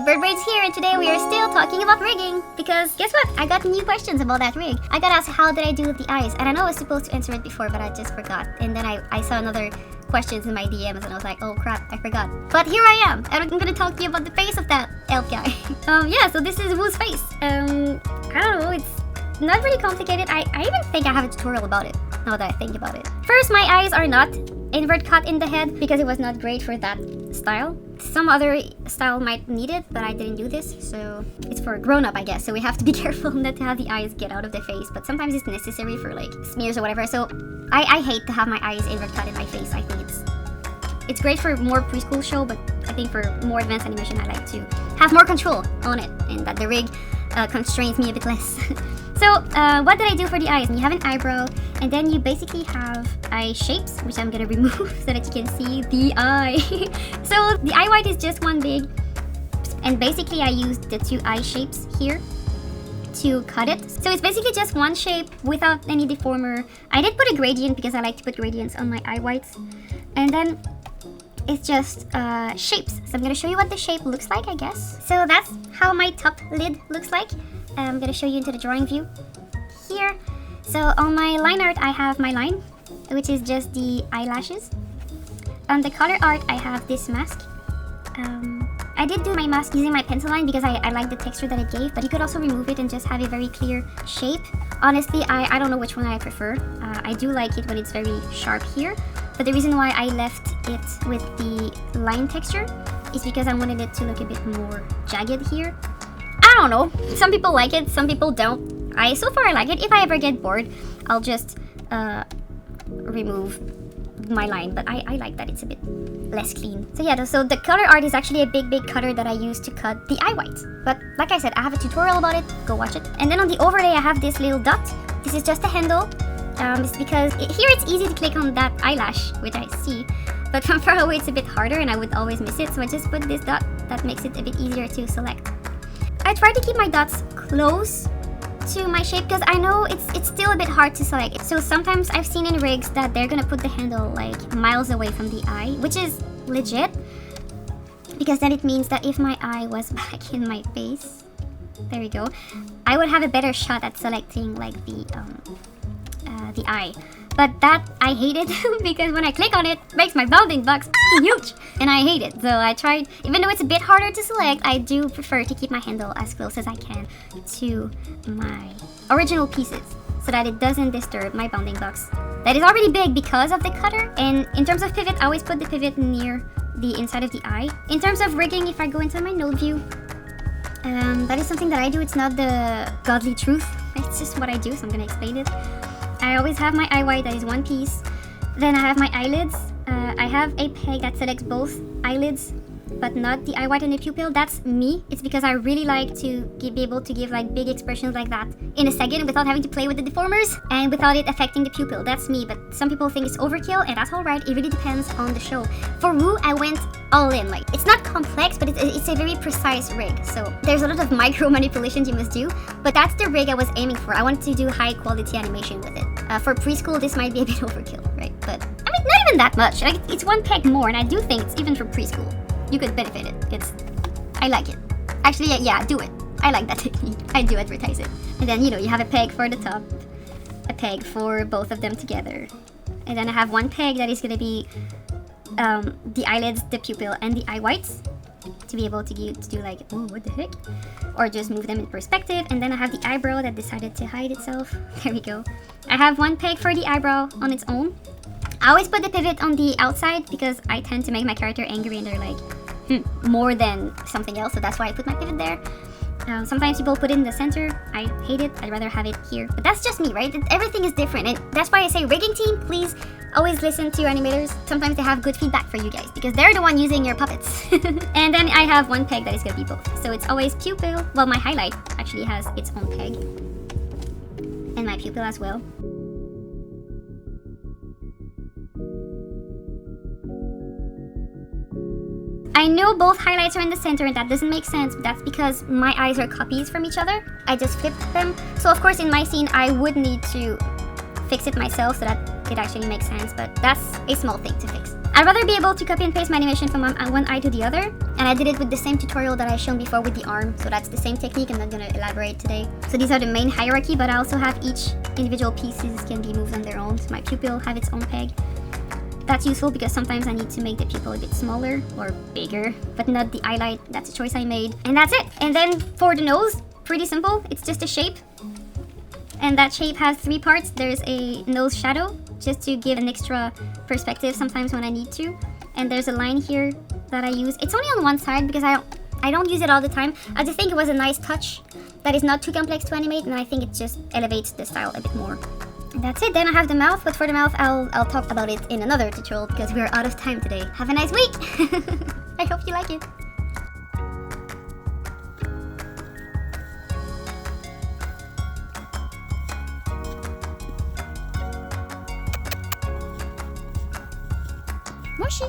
ZeBirdBrain's here, and today we are still talking about rigging. Because guess what? I got new questions about that rig. I got asked how did I do with the eyes, and I know I was supposed to answer it before, but I just forgot. And then I saw another questions in my DMs, and I was like, oh crap, I forgot. But here I am, and I'm gonna talk to you about the face of that elf guy. Yeah, so this is Woo's face. I don't know, it's not really complicated. I even think I have a tutorial about it, now that I think about it. First, my eyes are not invert cut in the head because it was not great for that style. Some other style might need it, but I didn't do this, so it's for a grown-up, I guess. So we have to be careful not to have the eyes get out of the face, but sometimes it's necessary for like smears or whatever. So I hate to have my eyes invert cut in my face. I think it's great for more preschool show, but I think for more advanced animation, I like to have more control on it, and that the rig constrains me a bit less. So what did I do for the eyes? And you have an eyebrow, and then you basically have eye shapes, which I'm gonna remove so that you can see the eye. So the eye white is just one big, and basically I used the two eye shapes here to cut it. So it's basically just one shape without any deformer. I did put a gradient because I like to put gradients on my eye whites, and then it's just shapes. So I'm gonna show you what the shape looks like, I guess. So that's how my top lid looks like. I'm gonna show you into the drawing view here. So on my line art, I have my line, which is just the eyelashes. On the color art, I have this mask. I did do my mask using my pencil line because I like the texture that it gave, but you could also remove it and just have a very clear shape. Honestly, I don't know which one I prefer. I do like it when it's very sharp here, but the reason why I left it with the line texture is because I wanted it to look a bit more jagged here. I don't know, some people like it, some people don't. So far I like it. If I ever get bored, I'll just remove my line, but I like that it's a bit less clean. So yeah, so the color art is actually a big cutter that I use to cut the eye whites. But like I said, I have a tutorial about it, go watch it. And then on the overlay, I have this little dot. This is just a handle. It's because here it's easy to click on that eyelash, which I see, but from far away it's a bit harder and I would always miss it, so I just put this dot that makes it a bit easier to select. I try to keep my dots close to my shape because I know it's still a bit hard to select. So sometimes I've seen in rigs that they're gonna put the handle like miles away from the eye, which is legit, because then it means that if my eye was back in my face, there we go, I would have a better shot at selecting like the eye. But that I hate it because when I click on it, it makes my bounding box huge, and I hate it. So I tried, even though it's a bit harder to select, I do prefer to keep my handle as close as I can to my original pieces so that it doesn't disturb my bounding box that is already big because of the cutter. And in terms of pivot, I always put the pivot near the inside of the eye. In terms of rigging, if I go into my node view, that is something that I do. It's not the godly truth, it's just what I do, so I'm gonna explain it. I always have my eye white, that is one piece. Then I have my eyelids. I have a peg that selects both eyelids, but not the eye white and the pupil. That's me. It's because I really like to be able to give like big expressions like that in a second without having to play with the deformers and without it affecting the pupil. That's me, but some people think it's overkill, and that's alright. It really depends on the show. For Woo, I went all in. Like, it's not complex, but it's a very precise rig. So there's a lot of micro manipulations you must do, but that's the rig I was aiming for. I wanted to do high quality animation with it. For preschool, this might be a bit overkill, right? But I mean, not even that much. Like, it's one peg more, and I do think it's even for preschool. You could benefit it. I like it. Actually, yeah, do it. I like that technique. I do advertise it. And then, you have a peg for the top, a peg for both of them together. And then I have one peg that is going to be the eyelids, the pupil, and the eye whites to be able to do like, oh, what the heck? Or just move them in perspective. And then I have the eyebrow that decided to hide itself. There we go. I have one peg for the eyebrow on its own. I always put the pivot on the outside because I tend to make my character angry and they're like, more than something else, so that's why I put my pivot there. Sometimes people put it in the center. I hate it. I'd rather have it here. But that's just me, right? Everything is different, and that's why I say rigging team, please always listen to your animators. Sometimes they have good feedback for you guys because they're the one using your puppets. And then I have one peg that is gonna be both. So it's always pupil. Well, my highlight actually has its own peg, and my pupil as well. I know both highlights are in the center, and that doesn't make sense, but that's because my eyes are copies from each other. I just flipped them. So of course in my scene I would need to fix it myself so that it actually makes sense, but that's a small thing to fix. I'd rather be able to copy and paste my animation from one eye to the other, and I did it with the same tutorial that I shown before with the arm, so that's the same technique. I'm not gonna elaborate today. So these are the main hierarchy, but I also have each individual pieces can be moved on their own. So my pupil have its own peg. That's useful because sometimes I need to make the pupil a bit smaller or bigger, but not the highlight. That's a choice I made. And that's it. And then for the nose, pretty simple. It's just a shape. And that shape has 3 parts. There's a nose shadow, just to give an extra perspective sometimes when I need to. And there's a line here that I use. It's only on one side because I don't use it all the time. I just think it was a nice touch that is not too complex to animate, and I think it just elevates the style a bit more. And that's it. Then I have the mouth, but for the mouth I'll talk about it in another tutorial because we're out of time today. Have a nice week! I hope you like it. Moshi.